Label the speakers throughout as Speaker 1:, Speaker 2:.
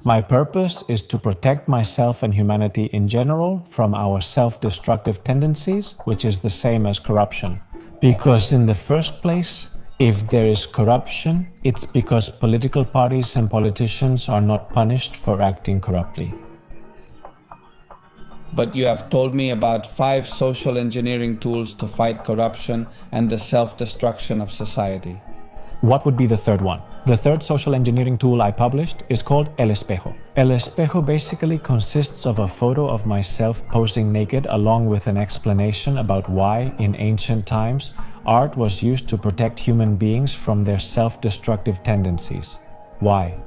Speaker 1: My purpose is to protect myself and humanity in general from our self-destructive tendencies, which is the same as corruption. Because in the first place, if there is corruption, it's because political parties and politicians are not punished for acting corruptly.
Speaker 2: But you have told me about 5 social engineering tools to fight corruption and the self-destruction of society.
Speaker 1: What would be the third one? The third social engineering tool I published is called El Espejo. El Espejo basically consists of a photo of myself posing naked along with an explanation about why, in ancient times, art was used to protect human beings from their self-destructive tendencies. Why?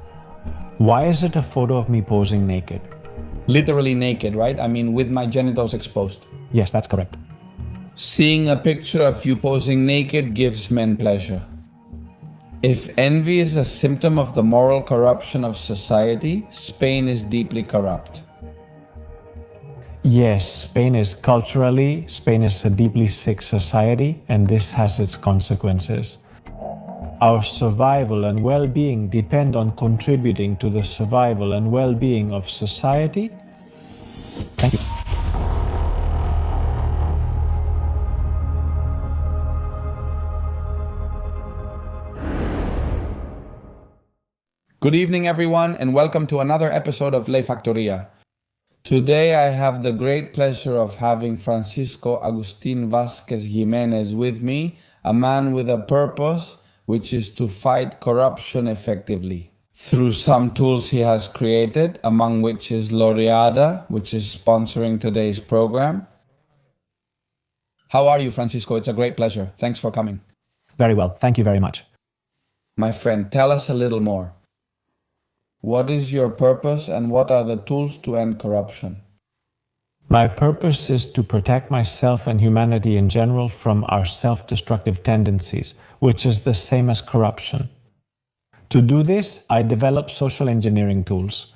Speaker 1: Why is it a photo of me posing naked?
Speaker 2: Literally naked, right? I mean, with my genitals exposed.
Speaker 1: Yes, that's correct.
Speaker 2: Seeing a picture of you posing naked gives men pleasure. If envy is a symptom of the moral corruption of society, Spain is deeply corrupt.
Speaker 1: Yes, Spain is a deeply sick society, and this has its consequences. Our survival and well-being depend on contributing to the survival and well-being of society. Thank you.
Speaker 2: Good evening, everyone, and welcome to another episode of La Factoria. Today, I have the great pleasure of having Francisco Agustin Vázquez Jimenez with me, a man with a purpose, which is to fight corruption effectively through some tools he has created, among which is Laureada, which is sponsoring today's program. How are you, Francisco? It's a great pleasure. Thanks for coming.
Speaker 1: Very well. Thank you very much.
Speaker 2: My friend, tell us a little more. What is your purpose and what are the tools to end corruption?
Speaker 1: My purpose is to protect myself and humanity in general from our self-destructive tendencies, which is the same as corruption. To do this, I develop social engineering tools.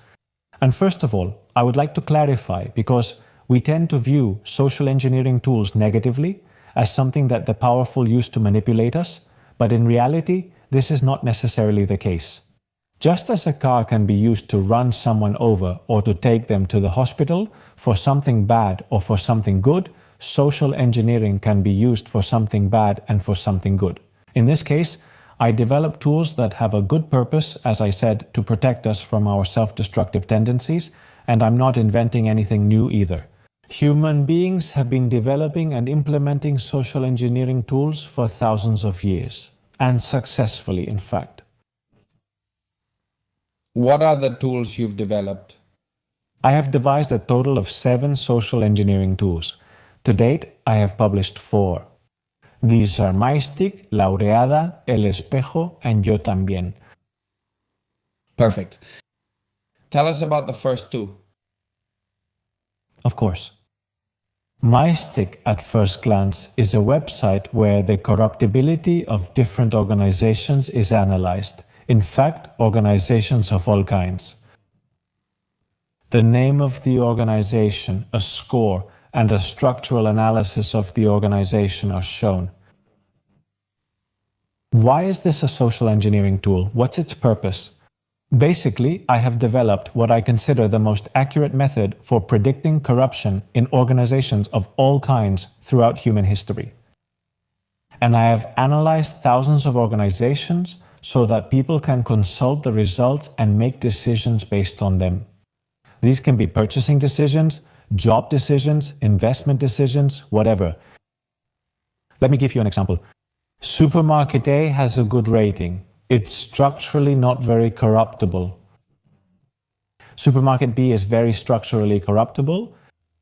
Speaker 1: And first of all, I would like to clarify, because we tend to view social engineering tools negatively as something that the powerful use to manipulate us, but in reality, this is not necessarily the case. Just as a car can be used to run someone over or to take them to the hospital for something bad or for something good, social engineering can be used for something bad and for something good. In this case, I develop tools that have a good purpose, as I said, to protect us from our self-destructive tendencies, and I'm not inventing anything new either. Human beings have been developing and implementing social engineering tools for thousands of years, and successfully, in fact.
Speaker 2: What are the tools you've developed?
Speaker 1: I have devised a total of 7 social engineering tools. To date, I have published 4. These are MyStick, Laureada, El Espejo, and Yo también.
Speaker 2: Perfect. Tell us about the first 2.
Speaker 1: Of course. MyStick, at first glance, is a website where the corruptibility of different organizations is analyzed. In fact, organizations of all kinds. The name of the organization, a score, and a structural analysis of the organization are shown. Why is this a social engineering tool? What's its purpose? Basically, I have developed what I consider the most accurate method for predicting corruption in organizations of all kinds throughout human history. And I have analyzed thousands of organizations so that people can consult the results and make decisions based on them. These can be purchasing decisions, job decisions, investment decisions, whatever. Let me give you an example. Supermarket A has a good rating. It's structurally not very corruptible. Supermarket B is very structurally corruptible.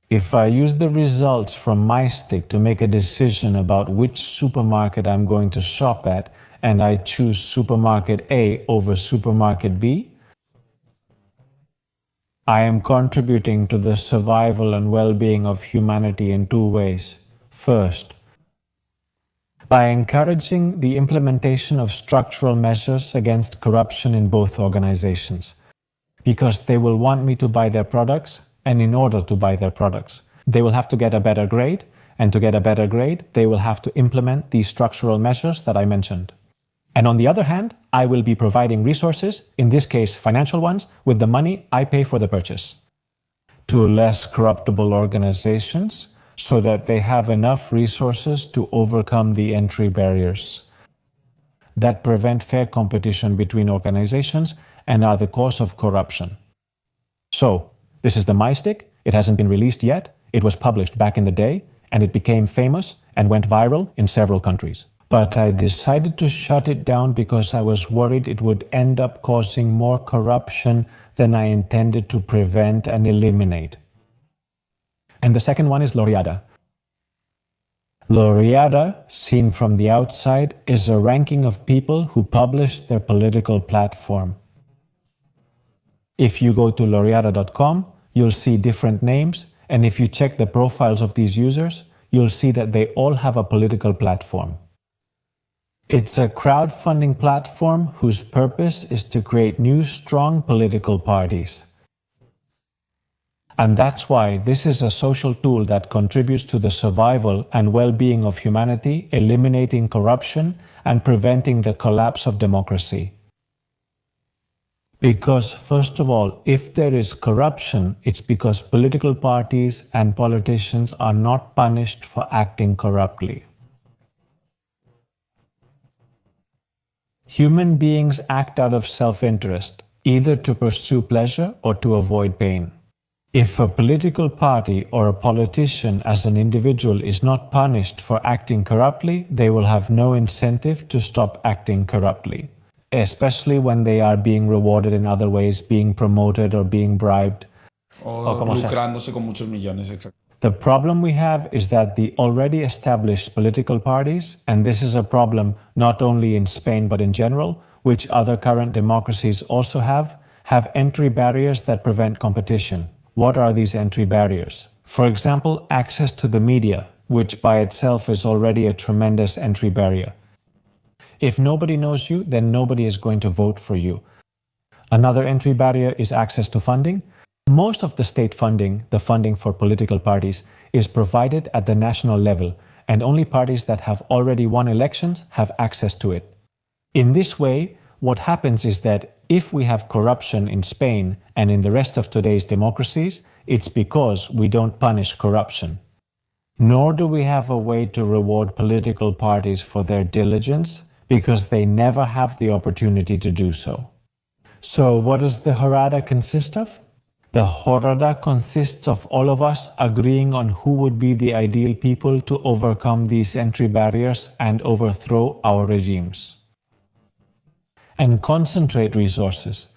Speaker 1: If I use the results from MyStick to make a decision about which supermarket I'm going to shop at, and I choose supermarket A over supermarket B, I am contributing to the survival and well-being of humanity in 2 ways. First, by encouraging the implementation of structural measures against corruption in both organizations, because they will want me to buy their products, and in order to buy their products, they will have to get a better grade, and to get a better grade, they will have to implement these structural measures that I mentioned. And on the other hand, I will be providing resources, in this case financial ones, with the money I pay for the purchase, to less corruptible organizations so that they have enough resources to overcome the entry barriers that prevent fair competition between organizations and are the cause of corruption. So, this is the MyStick. It hasn't been released yet. It was published back in the day, and it became famous and went viral in several countries. But I decided to shut it down because I was worried it would end up causing more corruption than I intended to prevent and eliminate. And the second one is Laureada. Laureada, seen from the outside, is a ranking of people who publish their political platform. If you go to laureada.com, you'll see different names, and if you check the profiles of these users, you'll see that they all have a political platform. It's a crowdfunding platform whose purpose is to create new, strong political parties. And that's why this is a social tool that contributes to the survival and well-being of humanity, eliminating corruption and preventing the collapse of democracy. Because, first of all, if there is corruption, it's because political parties and politicians are not punished for acting corruptly. Human beings act out of self-interest, either to pursue pleasure or to avoid pain. If a political party or a politician as an individual is not punished for acting corruptly, they will have no incentive to stop acting corruptly, especially when they are being rewarded in other ways, being promoted or being bribed.
Speaker 2: O lucrándose con muchos millones, exacto.
Speaker 1: The problem we have is that the already established political parties, and this is a problem not only in Spain but in general, which other current democracies also have entry barriers that prevent competition. What are these entry barriers? For example, access to the media, which by itself is already a tremendous entry barrier. If nobody knows you, then nobody is going to vote for you. Another entry barrier is access to funding. Most of the state funding, the funding for political parties, is provided at the national level, and only parties that have already won elections have access to it. In this way, what happens is that if we have corruption in Spain and in the rest of today's democracies, it's because we don't punish corruption. Nor do we have a way to reward political parties for their diligence, because they never have the opportunity to do so. So what does the Jornada consist of? The Jornada consists of all of us agreeing on who would be the ideal people to overcome these entry barriers and overthrow our regimes. And concentrate resources.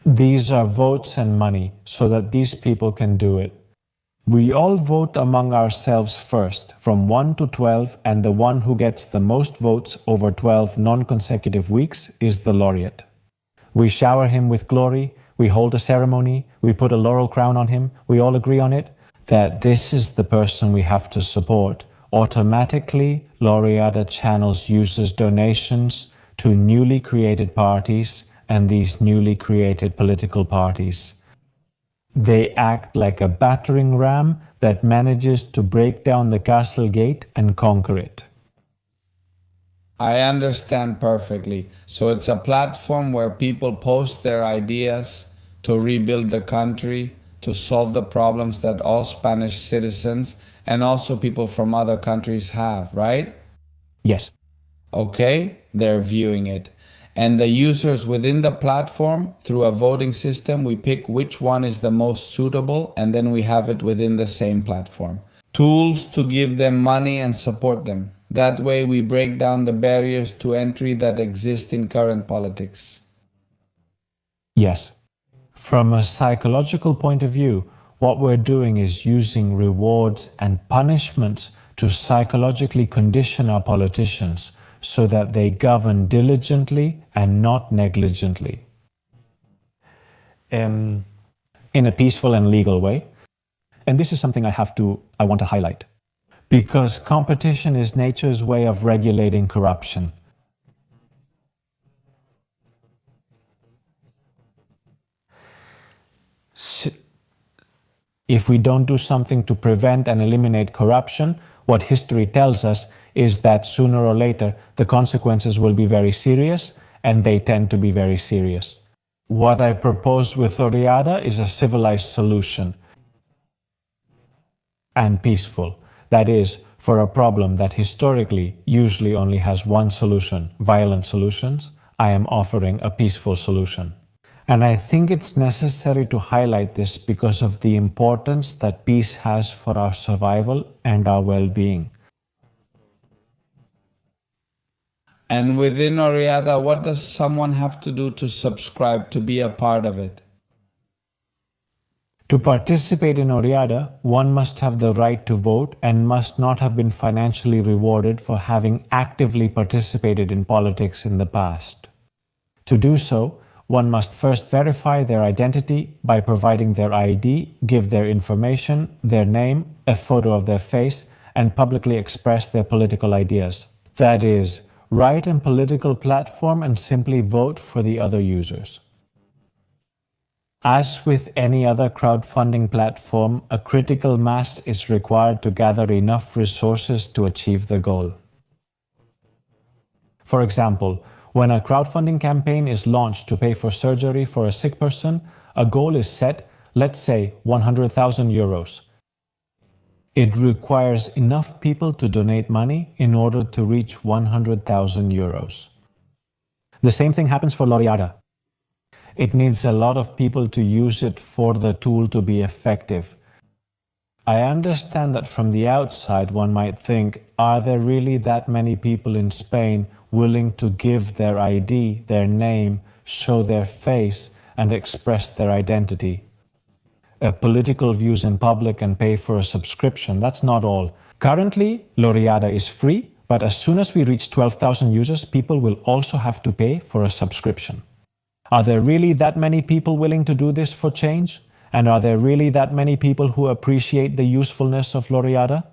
Speaker 1: These are votes and money, so that these people can do it. We all vote among ourselves first, from 1 to 12, and the one who gets the most votes over 12 non-consecutive weeks is the laureate. We shower him with glory, we hold a ceremony, we put a laurel crown on him, we all agree on it, that this is the person we have to support. Automatically, Laureada channels users' donations to newly created parties and these newly created political parties. They act like a battering ram that manages to break down the castle gate and conquer it.
Speaker 2: I understand perfectly. So it's a platform where people post their ideas to rebuild the country, to solve the problems that all Spanish citizens and also people from other countries have, right?
Speaker 1: Yes.
Speaker 2: Okay, they're viewing it. And the users within the platform, through a voting system, we pick which one is the most suitable, and then we have it within the same platform. Tools to give them money and support them. That way we break down the barriers to entry that exist in current politics.
Speaker 1: Yes. From a psychological point of view, what we're doing is using rewards and punishments to psychologically condition our politicians so that they govern diligently and not negligently. In a peaceful and legal way. And this is something I want to highlight. Because competition is nature's way of regulating corruption. If we don't do something to prevent and eliminate corruption, what history tells us is that sooner or later the consequences will be very serious, and they tend to be very serious. What I propose with Laureada is a civilized solution and peaceful. That is, for a problem that historically usually only has one solution, violent solutions, I am offering a peaceful solution. And I think it's necessary to highlight this because of the importance that peace has for our survival and our well-being.
Speaker 2: And within Laureada, what does someone have to do to subscribe to be a part of it?
Speaker 1: To participate in Laureada, one must have the right to vote and must not have been financially rewarded for having actively participated in politics in the past. To do so, one must first verify their identity by providing their ID, give their information, their name, a photo of their face, and publicly express their political ideas. That is, write a political platform and simply vote for the other users. As with any other crowdfunding platform, a critical mass is required to gather enough resources to achieve the goal. For example, when a crowdfunding campaign is launched to pay for surgery for a sick person, a goal is set, let's say 100,000 euros. It requires enough people to donate money in order to reach 100,000 euros. The same thing happens for Laureada. It needs a lot of people to use it for the tool to be effective. I understand that from the outside one might think, are there really that many people in Spain willing to give their ID, their name, show their face, and express their identity? Political views in public and pay for a subscription, that's not all. Currently, Laureada is free, but as soon as we reach 12,000 users, people will also have to pay for a subscription. Are there really that many people willing to do this for change? And are there really that many people who appreciate the usefulness of Laureada?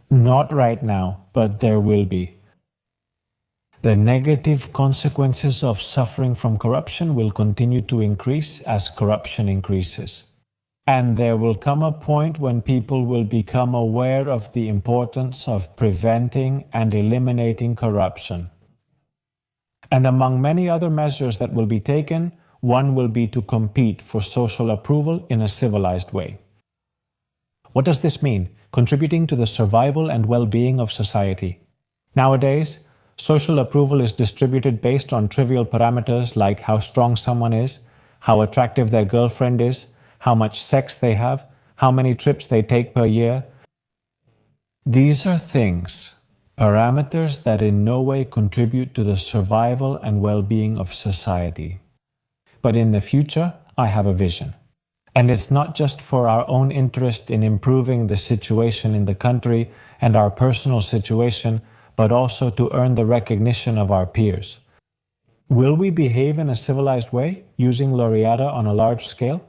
Speaker 1: Not right now, but there will be. The negative consequences of suffering from corruption will continue to increase as corruption increases. And there will come a point when people will become aware of the importance of preventing and eliminating corruption. And among many other measures that will be taken, one will be to compete for social approval in a civilized way. What does this mean? Contributing to the survival and well-being of society. Nowadays, social approval is distributed based on trivial parameters like how strong someone is, how attractive their girlfriend is, how much sex they have, how many trips they take per year. These are things, parameters that in no way contribute to the survival and well-being of society. But in the future, I have a vision. And it's not just for our own interest in improving the situation in the country and our personal situation, but also to earn the recognition of our peers. Will we behave in a civilized way, using Laureada on a large scale?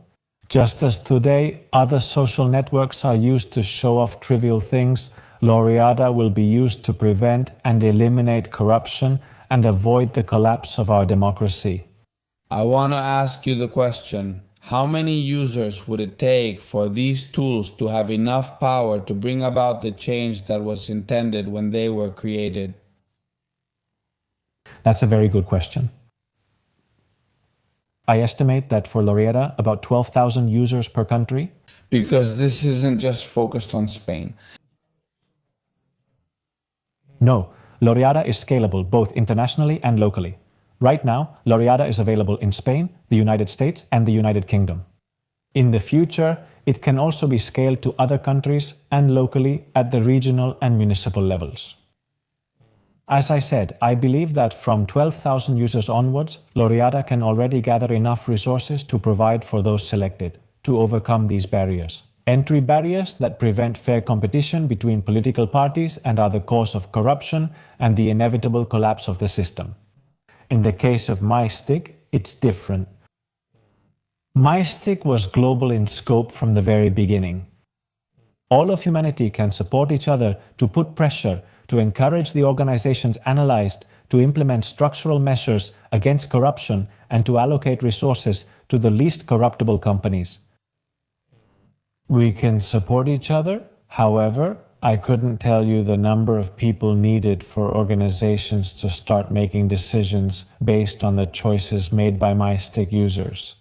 Speaker 1: Just as today other social networks are used to show off trivial things, Laureada will be used to prevent and eliminate corruption and avoid the collapse of our democracy.
Speaker 2: I want to ask you the question, how many users would it take for these tools to have enough power to bring about the change that was intended when they were created?
Speaker 1: That's a very good question. I estimate that for Laureada, about 12,000 users per country.
Speaker 2: Because this isn't just focused on Spain.
Speaker 1: No, Laureada is scalable both internationally and locally. Right now, Laureada is available in Spain, the United States, and the United Kingdom. In the future, it can also be scaled to other countries and locally at the regional and municipal levels. As I said, I believe that from 12,000 users onwards, Laureada can already gather enough resources to provide for those selected, to overcome these barriers. Entry barriers that prevent fair competition between political parties and are the cause of corruption and the inevitable collapse of the system. In the case of MyStick, it's different. MyStick was global in scope from the very beginning. All of humanity can support each other to put pressure, to encourage the organizations analyzed, to implement structural measures against corruption, and to allocate resources to the least corruptible companies. We can support each other, however, I couldn't tell you the number of people needed for organizations to start making decisions based on the choices made by MyStick users.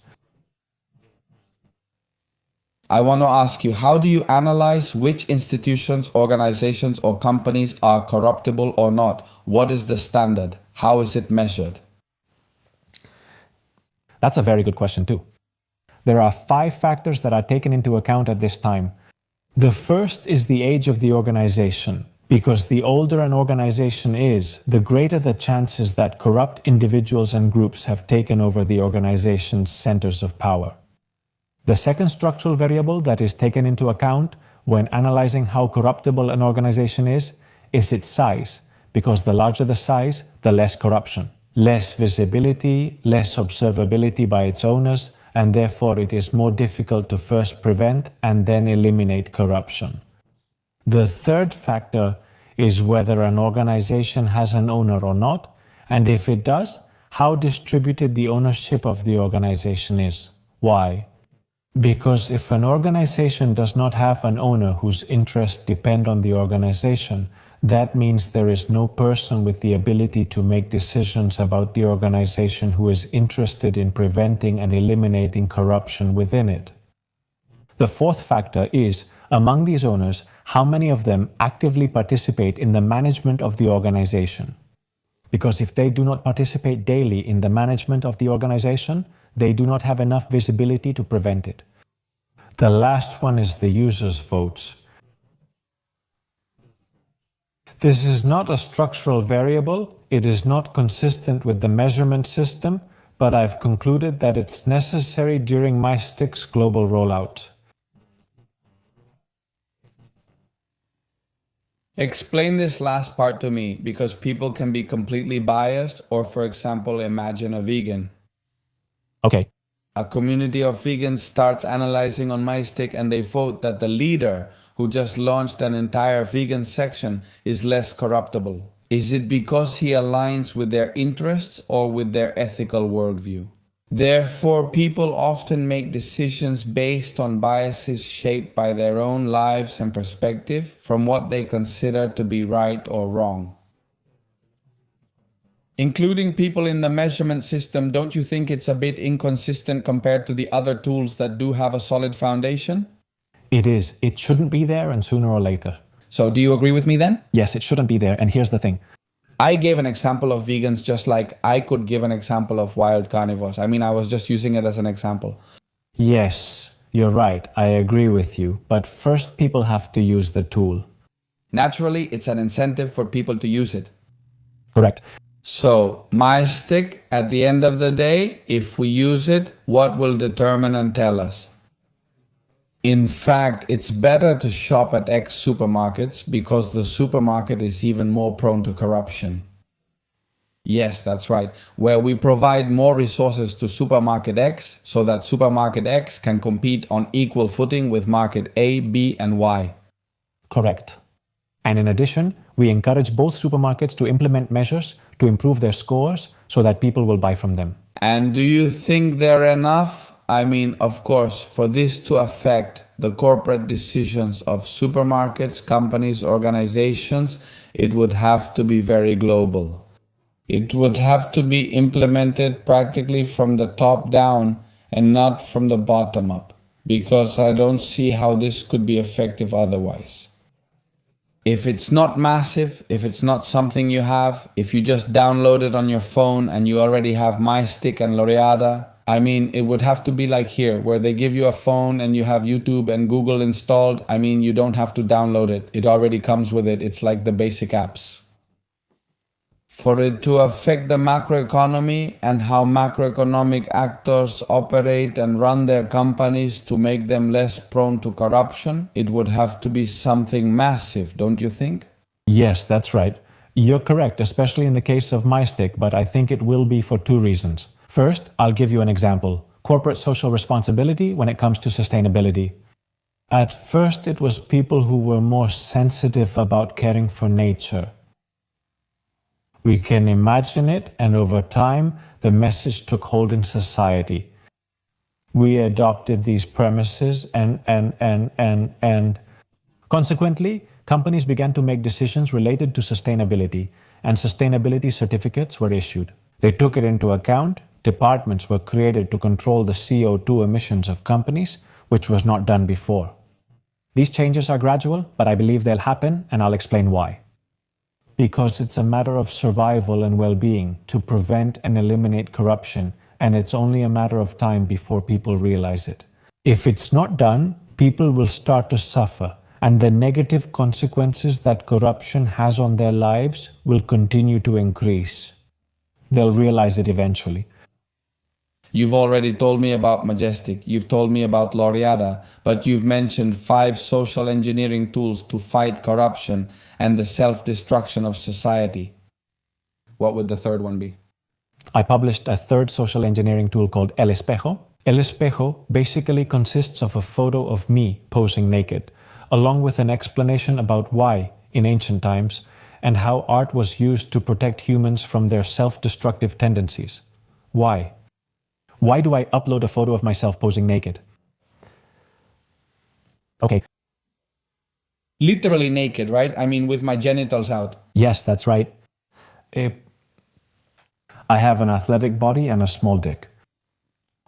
Speaker 2: I want to ask you, how do you analyze which institutions, organizations, or companies are corruptible or not? What is the standard? How is it measured?
Speaker 1: That's a very good question too. There are 5 factors that are taken into account at this time. The first is the age of the organization, because the older an organization is, the greater the chances that corrupt individuals and groups have taken over the organization's centers of power. The second structural variable that is taken into account when analyzing how corruptible an organization is its size, because the larger the size, the less corruption, less visibility, less observability by its owners, and therefore it is more difficult to first prevent and then eliminate corruption. The third factor is whether an organization has an owner or not, and if it does, how distributed the ownership of the organization is. Why? Because if an organization does not have an owner whose interests depend on the organization, that means there is no person with the ability to make decisions about the organization who is interested in preventing and eliminating corruption within it. The fourth factor is, among these owners, how many of them actively participate in the management of the organization. Because if they do not participate daily in the management of the organization, they do not have enough visibility to prevent it. The last one is the users' votes. This is not a structural variable, it is not consistent with the measurement system, but I've concluded that it's necessary during MyStick's global rollout.
Speaker 2: Explain this last part to me, because people can be completely biased, or for example, imagine a vegan.
Speaker 1: Okay.
Speaker 2: A community of vegans starts analyzing on MyStick and they vote that the leader who just launched an entire vegan section is less corruptible. Is it because he aligns with their interests or with their ethical worldview? Therefore, people often make decisions based on biases shaped by their own lives and perspective from what they consider to be right or wrong. Including people in the measurement system, don't you think it's a bit inconsistent compared to the other tools that do have a solid foundation?
Speaker 1: It is. It shouldn't be there, and sooner or later.
Speaker 2: So do you agree with me then?
Speaker 1: Yes, it shouldn't be there, and here's the thing.
Speaker 2: I gave an example of vegans just like I could give an example of wild carnivores. I mean, I was just using it as an example.
Speaker 1: Yes, you're right. I agree with you. But first, people have to use the tool.
Speaker 2: Naturally, it's an incentive for people to use it.
Speaker 1: Correct.
Speaker 2: So, MyStick, at the end of the day, if we use it, what will determine and tell us? In fact, it's better to shop at X supermarkets because the supermarket is even more prone to corruption. Yes, that's right. Where we provide more resources to supermarket X so that supermarket X can compete on equal footing with market A, B, and Y.
Speaker 1: Correct. And in addition, we encourage both supermarkets to implement measures to improve their scores so that people will buy from them.
Speaker 2: And do you think they're enough? I mean, of course, for this to affect the corporate decisions of supermarkets, companies, organizations, it would have to be very global. It would have to be implemented practically from the top down and not from the bottom up, because I don't see how this could be effective otherwise. If it's not massive, if it's not something you have, if you just download it on your phone and you already have MyStick and Laureada, I mean, it would have to be like here, where they give you a phone and you have YouTube and Google installed. I mean, you don't have to download it. It already comes with it. It's like the basic apps. For it to affect the macroeconomy and how macroeconomic actors operate and run their companies to make them less prone to corruption, it would have to be something massive, don't you think?
Speaker 1: Yes, that's right. You're correct, especially in the case of MyStick, but I think it will be for 2 reasons. First, I'll give you an example. Corporate social responsibility when it comes to sustainability. At first, it was people who were more sensitive about caring for nature. We can imagine it, and over time, the message took hold in society. We adopted these premises and consequently, companies began to make decisions related to sustainability, and sustainability certificates were issued. They took it into account. Departments were created to control the CO2 emissions of companies, which was not done before. These changes are gradual, but I believe they'll happen, and I'll explain why. Because it's a matter of survival and well-being to prevent and eliminate corruption, and it's only a matter of time before people realize it. If it's not done, people will start to suffer, and the negative consequences that corruption has on their lives will continue to increase. They'll realize it eventually.
Speaker 2: You've already told me about MyStick, you've told me about Laureada, but you've mentioned 5 social engineering tools to fight corruption and the self-destruction of society. What would the third one be?
Speaker 1: I published a third social engineering tool called El Espejo. El Espejo basically consists of a photo of me posing naked, along with an explanation about why, in ancient times, and how art was used to protect humans from their self-destructive tendencies. Why? Why do I upload a photo of myself posing naked? Okay.
Speaker 2: Literally naked, right? I mean, with my genitals out.
Speaker 1: Yes, that's right. I have an athletic body and a small dick.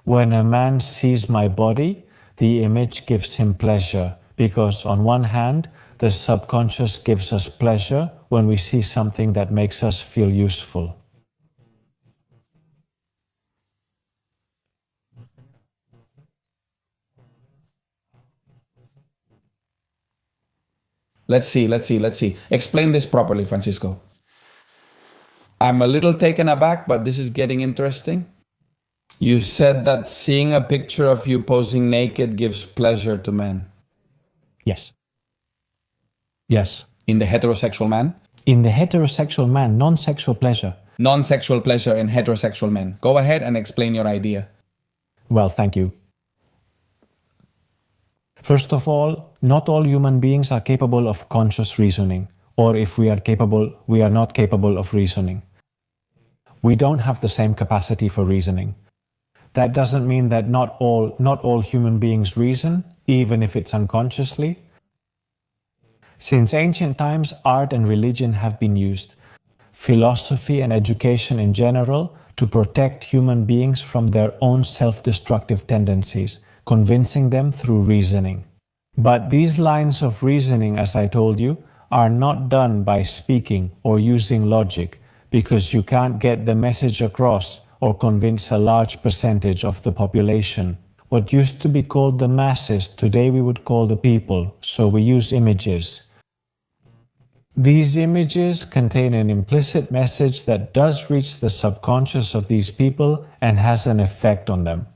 Speaker 1: When a man sees my body, the image gives him pleasure, because on one hand, the subconscious gives us pleasure when we see something that makes us feel useful.
Speaker 2: Let's see. Explain this properly, Francisco. I'm a little taken aback, but this is getting interesting. You said that seeing a picture of you posing naked gives pleasure to men.
Speaker 1: Yes. Yes.
Speaker 2: In the heterosexual man?
Speaker 1: In the heterosexual man, non-sexual pleasure.
Speaker 2: Non-sexual pleasure in heterosexual men. Go ahead and explain your idea.
Speaker 1: Well, thank you. First of all, not all human beings are capable of conscious reasoning, or if we are capable, we are not capable of reasoning. We don't have the same capacity for reasoning. That doesn't mean that not all human beings reason, even if it's unconsciously. Since ancient times, art and religion have been used, philosophy and education in general, to protect human beings from their own self-destructive tendencies, convincing them through reasoning. But these lines of reasoning, as I told you, are not done by speaking or using logic, because you can't get the message across or convince a large percentage of the population. What used to be called the masses, today we would call the people, so we use images. These images contain an implicit message that does reach the subconscious of these people and has an effect on them.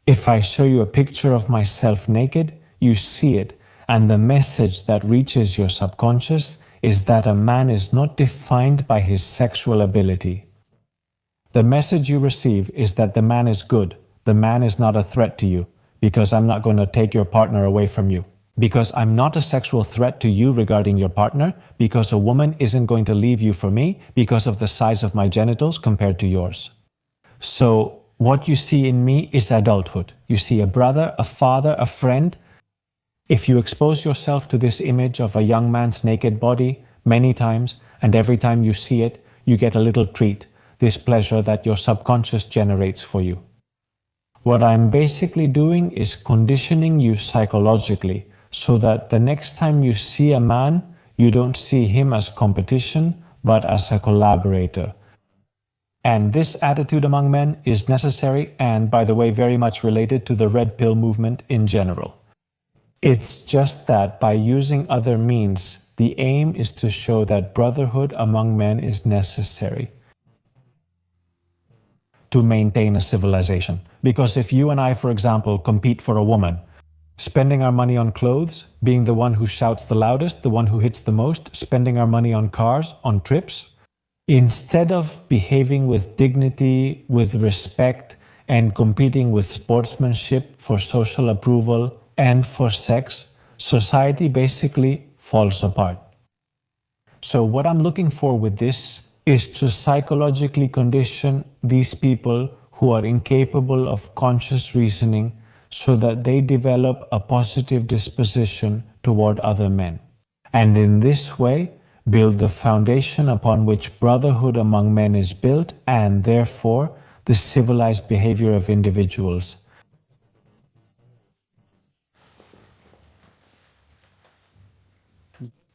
Speaker 1: If I show you a picture of myself naked, you see it, and the message that reaches your subconscious is that a man is not defined by his sexual ability. The message you receive is that the man is good, the man is not a threat to you, because I'm not going to take your partner away from you. Because I'm not a sexual threat to you regarding your partner, because a woman isn't going to leave you for me because of the size of my genitals compared to yours. So, what you see in me is adulthood. You see a brother, a father, a friend. If you expose yourself to this image of a young man's naked body many times, and every time you see it, you get a little treat, this pleasure that your subconscious generates for you. What I'm basically doing is conditioning you psychologically, so that the next time you see a man, you don't see him as competition, but as a collaborator. And this attitude among men is necessary and, by the way, very much related to the Red Pill movement in general. It's just that by using other means, the aim is to show that brotherhood among men is necessary to maintain a civilization. Because if you and I, for example, compete for a woman, spending our money on clothes, being the one who shouts the loudest, the one who hits the most, spending our money on cars, on trips, instead of behaving with dignity, with respect, and competing with sportsmanship for social approval and for sex, society basically falls apart. So what I'm looking for with this is to psychologically condition these people who are incapable of conscious reasoning so that they develop a positive disposition toward other men, and in this way build the foundation upon which brotherhood among men is built, and therefore the civilized behavior of individuals.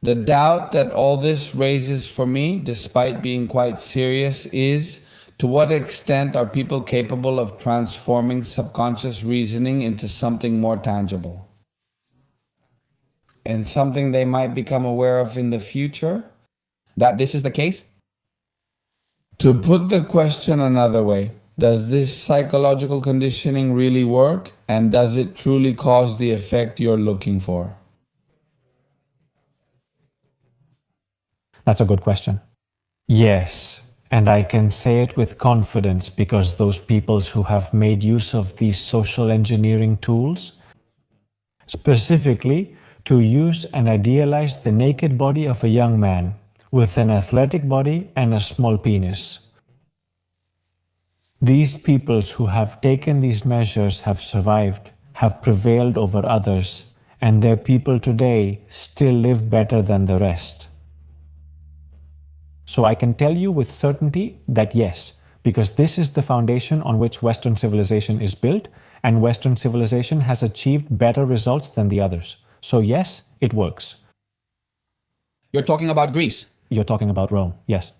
Speaker 2: The doubt that all this raises for me, despite being quite serious, is to what extent are people capable of transforming subconscious reasoning into something more tangible? And something they might become aware of in the future? That this is the case? To put the question another way, does this psychological conditioning really work? And does it truly cause the effect you're looking for?
Speaker 1: That's a good question. Yes, and I can say it with confidence because those peoples who have made use of these social engineering tools, specifically to use and idealize the naked body of a young man with an athletic body and a small penis. These peoples who have taken these measures have survived, have prevailed over others, and their people today still live better than the rest. So I can tell you with certainty that yes, because this is the foundation on which Western civilization is built, and Western civilization has achieved better results than the others. So yes, it works.
Speaker 2: You're talking about Greece.
Speaker 1: You're talking about Rome, yes.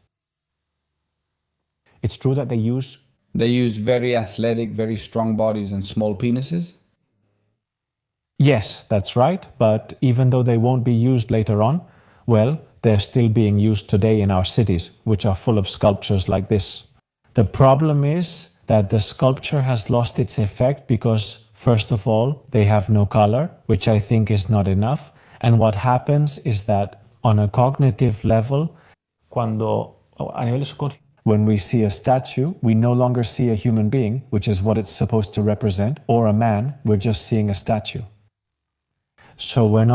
Speaker 1: It's true that they used
Speaker 2: very athletic, very strong bodies and small penises?
Speaker 1: Yes, that's right, but even though they won't be used later on, well, they're still being used today in our cities, which are full of sculptures like this. The problem is that the sculpture has lost its effect because, first of all, they have no color, which I think is not enough. And what happens is that on a cognitive level, when we see a statue, we no longer see a human being, which is what it's supposed to represent, or a man, we're just seeing a statue. So we're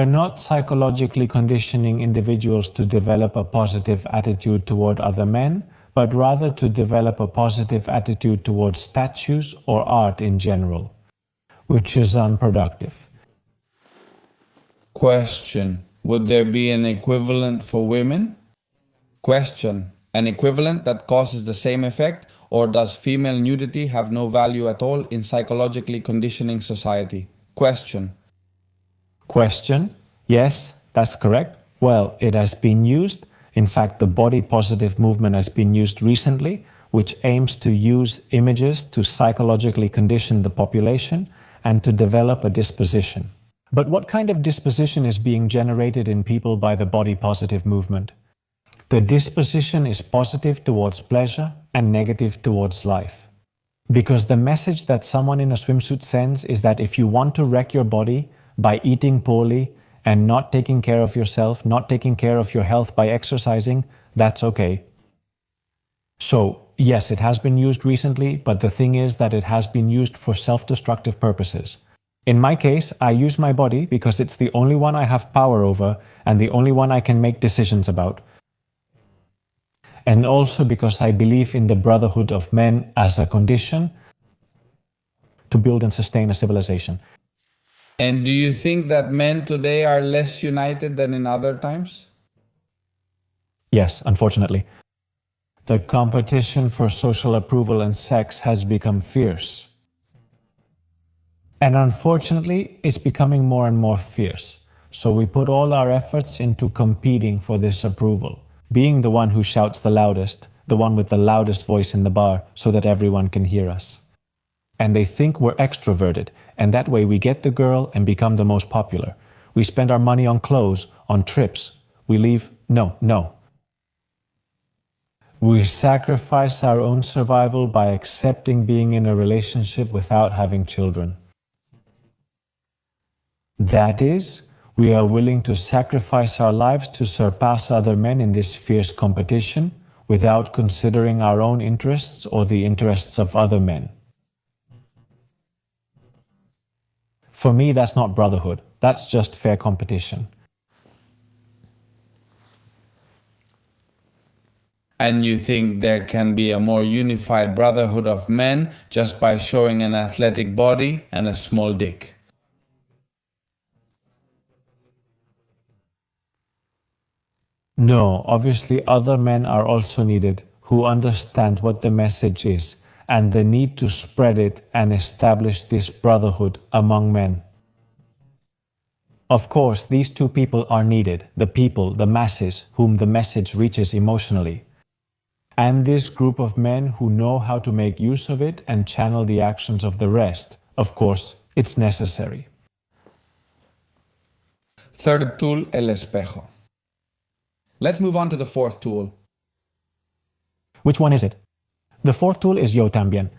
Speaker 1: not psychologically conditioning individuals to develop a positive attitude toward other men, but rather to develop a positive attitude towards statues or art in general, which is unproductive.
Speaker 2: Question: would there be an equivalent for women? Question: an equivalent that causes the same effect, or does female nudity have no value at all in psychologically conditioning society? Question:
Speaker 1: Yes, that's correct. Well, it has been used. In fact, the body positive movement has been used recently, which aims to use images to psychologically condition the population and to develop a disposition. But what kind of disposition is being generated in people by the body positive movement? The disposition is positive towards pleasure and negative towards life. Because the message that someone in a swimsuit sends is that if you want to wreck your body by eating poorly and not taking care of yourself, not taking care of your health by exercising, that's okay. So, yes, it has been used recently, but the thing is that it has been used for self-destructive purposes. In my case, I use my body because it's the only one I have power over and the only one I can make decisions about. And also because I believe in the brotherhood of men as a condition to build and sustain a civilization.
Speaker 2: And do you think that men today are less united than in other times?
Speaker 1: Yes, unfortunately. The competition for social approval and sex has become fierce. And unfortunately, it's becoming more and more fierce. So we put all our efforts into competing for this approval, being the one who shouts the loudest, the one with the loudest voice in the bar, so that everyone can hear us. And they think we're extroverted, and that way we get the girl and become the most popular. We spend our money on clothes, on trips. We leave, no. We sacrifice our own survival by accepting being in a relationship without having children. That is, we are willing to sacrifice our lives to surpass other men in this fierce competition without considering our own interests or the interests of other men. For me, that's not brotherhood. That's just fair competition.
Speaker 2: And you think there can be a more unified brotherhood of men just by showing an athletic body and a small dick?
Speaker 1: No, obviously other men are also needed who understand what the message is and the need to spread it and establish this brotherhood among men. Of course, these two people are needed, the people, the masses, whom the message reaches emotionally, and this group of men who know how to make use of it and channel the actions of the rest. Of course, it's necessary.
Speaker 2: Third tool, el espejo. Let's move on to the fourth tool.
Speaker 1: Which one is it? The fourth tool is yo también.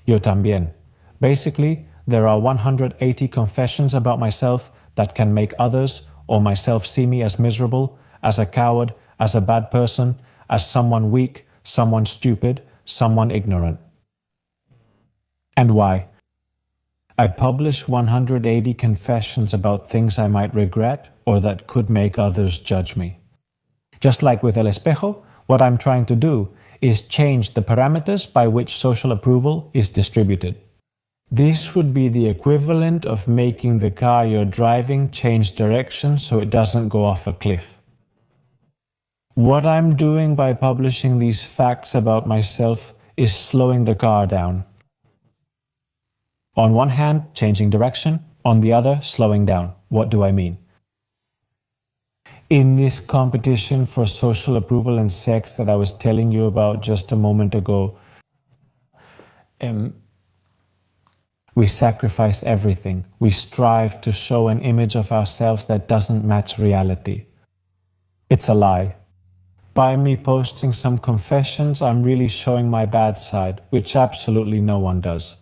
Speaker 1: Yo también. Basically, there are 180 confessions about myself that can make others or myself see me as miserable, as a coward, as a bad person, as someone weak, someone stupid, someone ignorant. And why? I publish 180 confessions about things I might regret or that could make others judge me. Just like with El Espejo, what I'm trying to do is change the parameters by which social approval is distributed. This would be the equivalent of making the car you're driving change direction so it doesn't go off a cliff. What I'm doing by publishing these facts about myself is slowing the car down. On one hand, changing direction, on the other, slowing down. What do I mean? In this competition for social approval and sex that I was telling you about just a moment ago, we sacrifice everything. We strive to show an image of ourselves that doesn't match reality. It's a lie. By me posting some confessions, I'm really showing my bad side, which absolutely no one does.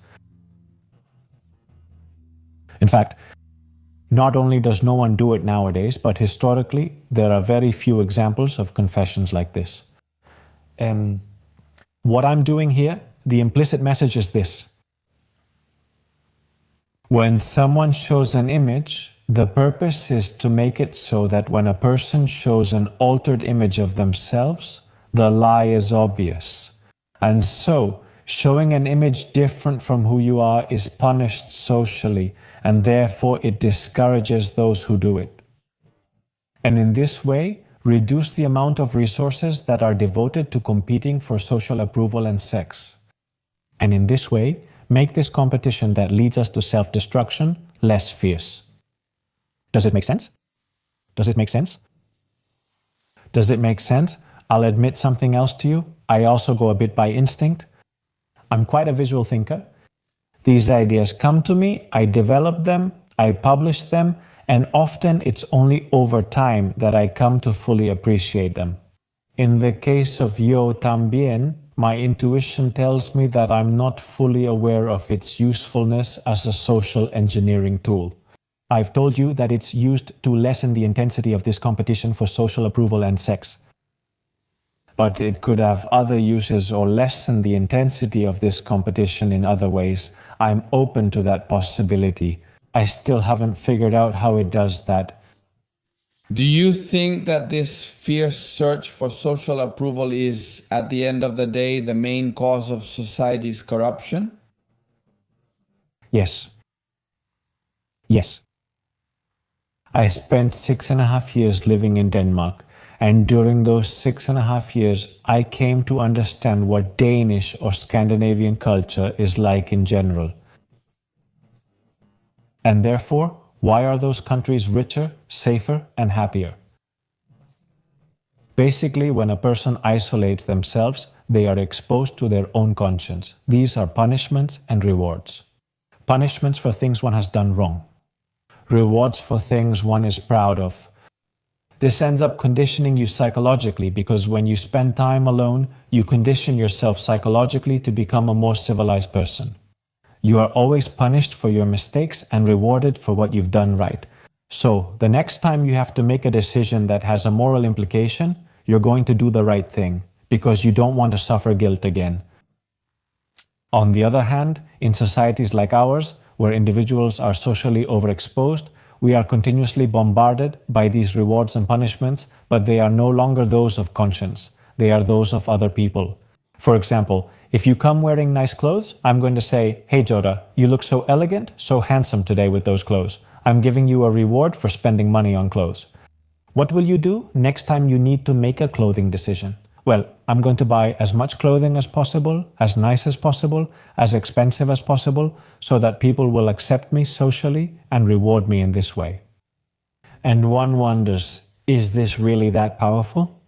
Speaker 1: In fact, not only does no one do it nowadays, but historically, there are very few examples of confessions like this. What I'm doing here, the implicit message is this. When someone shows an image, the purpose is to make it so that when a person shows an altered image of themselves, the lie is obvious. And so, showing an image different from who you are is punished socially, and therefore it discourages those who do it. And in this way, reduce the amount of resources that are devoted to competing for social approval and sex. And in this way, make this competition that leads us to self-destruction less fierce. Does it make sense? Does it make sense? Does it make sense? I'll admit something else to you. I also go a bit by instinct. I'm quite a visual thinker. These ideas come to me, I develop them, I publish them, and often it's only over time that I come to fully appreciate them. In the case of yo también, my intuition tells me that I'm not fully aware of its usefulness as a social engineering tool. I've told you that it's used to lessen the intensity of this competition for social approval and sex. But it could have other uses or lessen the intensity of this competition in other ways. I'm open to that possibility. I still haven't figured out how it does that.
Speaker 2: Do you think that this fierce search for social approval is, at the end of the day, the main cause of society's corruption?
Speaker 1: Yes. Yes. I spent 6.5 years living in Denmark, and during those 6.5 years, I came to understand what Danish or Scandinavian culture is like in general. And therefore, why are those countries richer, safer, and happier? Basically, when a person isolates themselves, they are exposed to their own conscience. These are punishments and rewards. Punishments for things one has done wrong. Rewards for things one is proud of. This ends up conditioning you psychologically because when you spend time alone, you condition yourself psychologically to become a more civilized person. You are always punished for your mistakes and rewarded for what you've done right. So, the next time you have to make a decision that has a moral implication, you're going to do the right thing because you don't want to suffer guilt again. On the other hand, in societies like ours, where individuals are socially overexposed, we are continuously bombarded by these rewards and punishments, but they are no longer those of conscience. They are those of other people. For example, if you come wearing nice clothes, I'm going to say, "Hey Joda, you look so elegant, so handsome today with those clothes. I'm giving you a reward for spending money on clothes." What will you do next time you need to make a clothing decision? Well, I'm going to buy as much clothing as possible, as nice as possible, as expensive as possible, so that people will accept me socially and reward me in this way. And one wonders, is this really that powerful?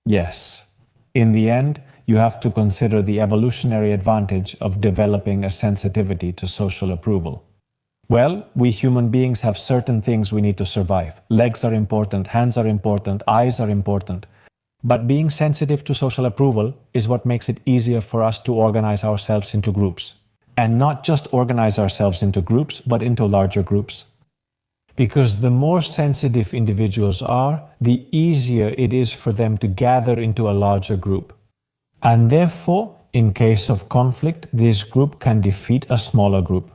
Speaker 1: Yes. In the end, you have to consider the evolutionary advantage of developing a sensitivity to social approval. Well, we human beings have certain things we need to survive. Legs are important, hands are important, eyes are important. But being sensitive to social approval is what makes it easier for us to organize ourselves into groups. And not just organize ourselves into groups, but into larger groups. Because the more sensitive individuals are, the easier it is for them to gather into a larger group. And therefore, in case of conflict, this group can defeat a smaller group.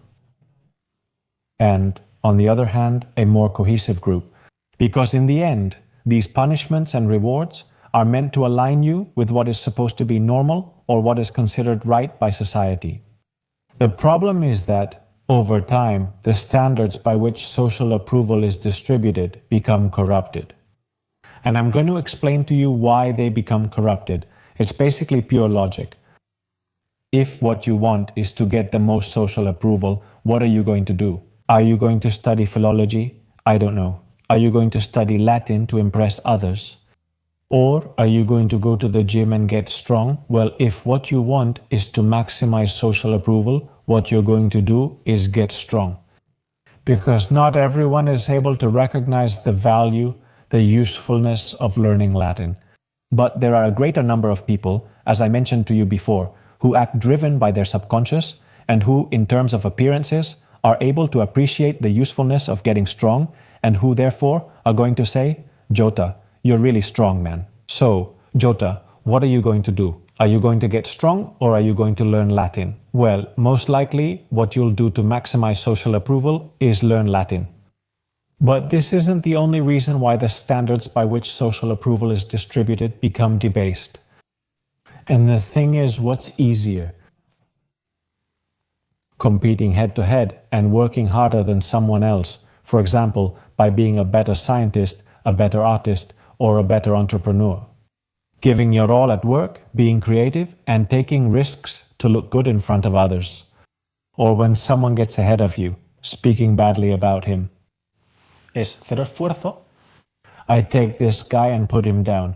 Speaker 1: And, on the other hand, a more cohesive group. Because in the end, these punishments and rewards are meant to align you with what is supposed to be normal or what is considered right by society. The problem is that, over time, the standards by which social approval is distributed become corrupted. And I'm going to explain to you why they become corrupted. It's basically pure logic. If what you want is to get the most social approval, what are you going to do? Are you going to study philology? I don't know. Are you going to study Latin to impress others? Or are you going to go to the gym and get strong? Well, if what you want is to maximize social approval, what you're going to do is get strong. Because not everyone is able to recognize the value, the usefulness of learning Latin. But there are a greater number of people, as I mentioned to you before, who act driven by their subconscious and who, in terms of appearances, are able to appreciate the usefulness of getting strong and who therefore are going to say, Jota, you're really strong, man. So, Jota, what are you going to do? Are you going to get strong or are you going to learn Latin? Well, most likely what you'll do to maximize social approval is learn Latin. But this isn't the only reason why the standards by which social approval is distributed become debased. And the thing is, what's easier? Competing head-to-head and working harder than someone else, for example, by being a better scientist, a better artist, or a better entrepreneur. Giving your all at work, being creative, and taking risks to look good in front of others. Or when someone gets ahead of you, speaking badly about him. Es cero esfuerzo. I take this guy and put him down.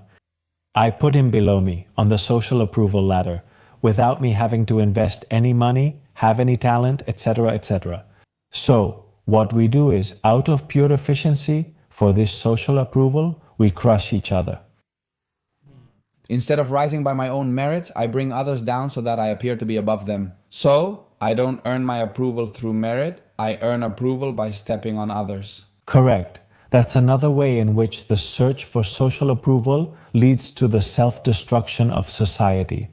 Speaker 1: I put him below me on the social approval ladder, without me having to invest any money, have any talent, etc., etc. So, what we do is, out of pure efficiency, for this social approval, we crush each other.
Speaker 2: Instead of rising by my own merits, I bring others down so that I appear to be above them. So, I don't earn my approval through merit, I earn approval by stepping on others.
Speaker 1: Correct. That's another way in which the search for social approval leads to the self-destruction of society.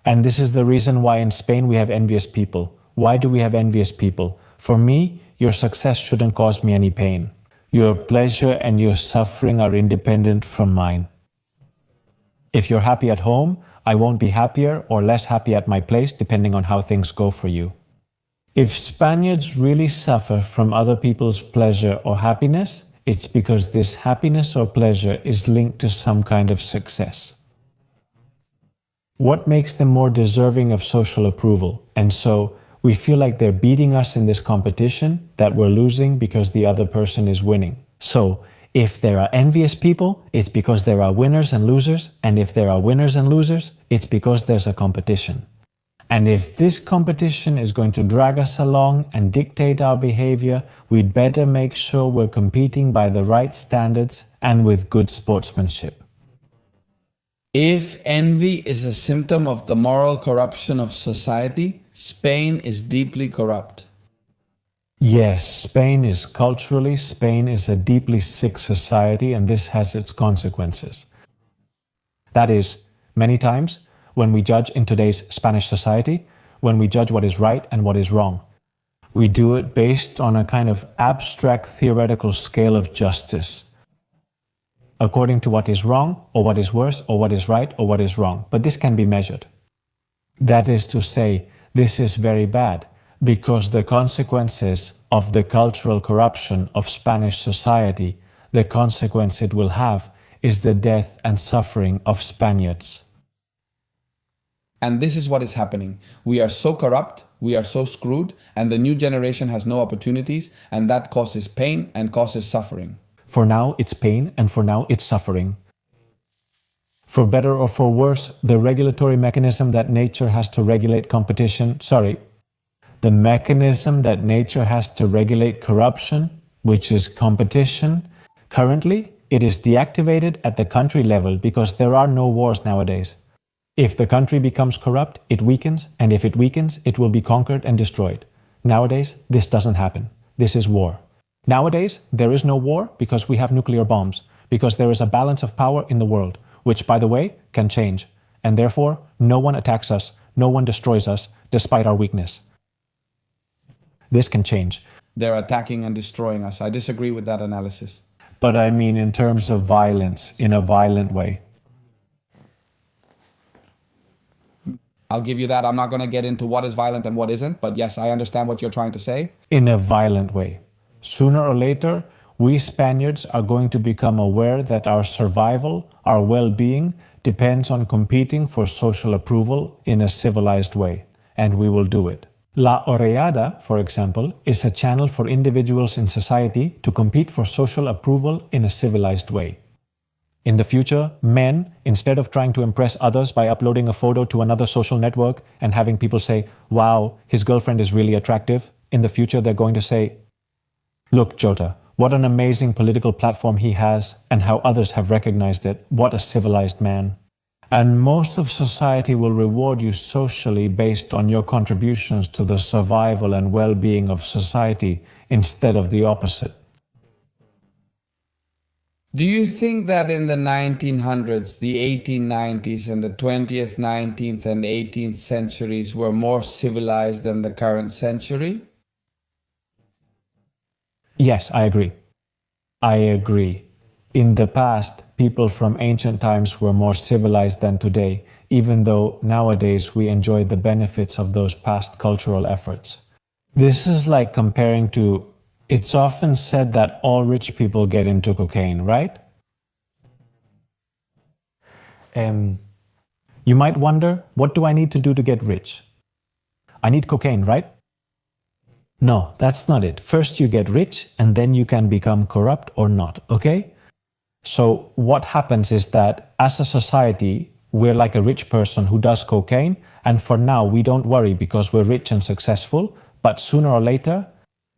Speaker 1: And this is the reason why in Spain we have envious people. Why do we have envious people? For me, your success shouldn't cause me any pain. Your pleasure and your suffering are independent from mine. If you're happy at home, I won't be happier or less happy at my place depending on how things go for you. If Spaniards really suffer from other people's pleasure or happiness, it's because this happiness or pleasure is linked to some kind of success. What makes them more deserving of social approval? And so, we feel like they're beating us in this competition, that we're losing because the other person is winning. So, if there are envious people, it's because there are winners and losers, and if there are winners and losers, it's because there's a competition. And if this competition is going to drag us along and dictate our behavior, we'd better make sure we're competing by the right standards and with good sportsmanship.
Speaker 2: If envy is a symptom of the moral corruption of society, Spain is deeply corrupt.
Speaker 1: Yes, Spain is a deeply sick society, and this has its consequences. That is, many times, when we judge in today's Spanish society, when we judge what is right and what is wrong, we do it based on a kind of abstract theoretical scale of justice, according to what is wrong, or what is worse, or what is right, or what is wrong. But this can be measured. That is to say, this is very bad, because the consequences of the cultural corruption of Spanish society, the consequence it will have is the death and suffering of Spaniards.
Speaker 2: And this is what is happening. We are so corrupt, we are so screwed, and the new generation has no opportunities, and that causes pain and causes suffering.
Speaker 1: For now, it's pain, and for now, it's suffering. For better or for worse, the regulatory mechanism that nature has to regulate the mechanism that nature has to regulate corruption, which is competition, currently, it is deactivated at the country level because there are no wars nowadays. If the country becomes corrupt, it weakens, and if it weakens, it will be conquered and destroyed. Nowadays, this doesn't happen. This is war. Nowadays, there is no war because we have nuclear bombs, because there is a balance of power in the world, which, by the way, can change. And therefore, no one attacks us, no one destroys us, despite our weakness. This can change.
Speaker 2: They're attacking and destroying us. I disagree with that analysis.
Speaker 1: But I mean in terms of violence, in a violent way.
Speaker 2: I'll give you that. I'm not going to get into what is violent and what isn't, but yes, I understand what you're trying to say.
Speaker 1: In a violent way. Sooner or later, we Spaniards are going to become aware that our survival, our well-being, depends on competing for social approval in a civilized way, and we will do it. Laureada, for example, is a channel for individuals in society to compete for social approval in a civilized way. In the future, men, instead of trying to impress others by uploading a photo to another social network and having people say, wow, his girlfriend is really attractive, in the future they're going to say, look, Jota, what an amazing political platform he has and how others have recognized it. What a civilized man. And most of society will reward you socially based on your contributions to the survival and well-being of society instead of the opposite.
Speaker 2: Do you think that in the 1900s, the 1890s, and the 20th, 19th, and 18th centuries were more civilized than the current century?
Speaker 1: Yes, I agree. I agree. In the past, people from ancient times were more civilized than today, even though nowadays we enjoy the benefits of those past cultural efforts. This is like comparing to, it's often said that all rich people get into cocaine, right? You might wonder, what do I need to do to get rich? I need cocaine, right? No, that's not it. First you get rich and then you can become corrupt or not, okay? So what happens is that as a society, we're like a rich person who does cocaine, and for now we don't worry because we're rich and successful, but sooner or later...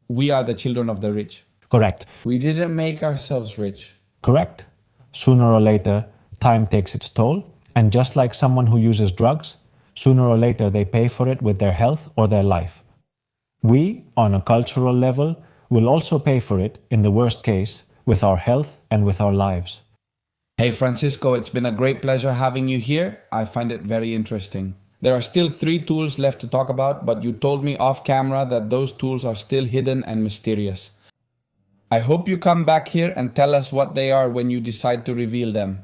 Speaker 2: We are the children of the rich.
Speaker 1: Correct.
Speaker 2: We didn't make ourselves rich.
Speaker 1: Correct. Sooner or later, time takes its toll, and just like someone who uses drugs, sooner or later they pay for it with their health or their life. We, on a cultural level, will also pay for it, in the worst case, with our health and with our lives.
Speaker 2: Hey Francisco, it's been a great pleasure having you here. I find it very interesting. There are still 3 tools left to talk about, but you told me off camera that those tools are still hidden and mysterious. I hope you come back here and tell us what they are when you decide to reveal them.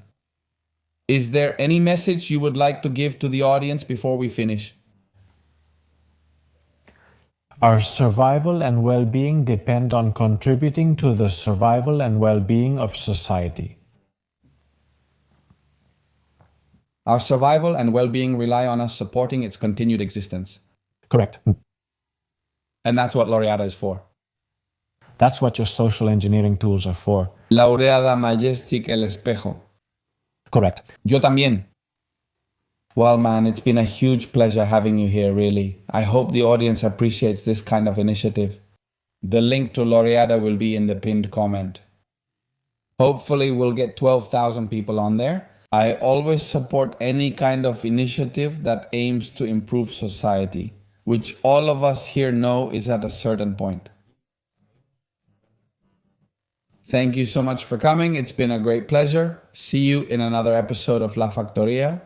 Speaker 2: Is there any message you would like to give to the audience before we finish?
Speaker 1: Our survival and well-being depend on contributing to the survival and well-being of society.
Speaker 2: Our survival and well-being rely on us supporting its continued existence.
Speaker 1: Correct.
Speaker 2: And that's what Laureada is for.
Speaker 1: That's what your social engineering tools are for.
Speaker 2: Laureada, MyStick, El Espejo.
Speaker 1: Correct.
Speaker 2: Yo también. Well, man, it's been a huge pleasure having you here, really. I hope the audience appreciates this kind of initiative. The link to Laureada will be in the pinned comment. Hopefully, we'll get 12,000 people on there. I always support any kind of initiative that aims to improve society, which all of us here know is at a certain point. Thank you so much for coming. It's been a great pleasure. See you in another episode of La Factoria.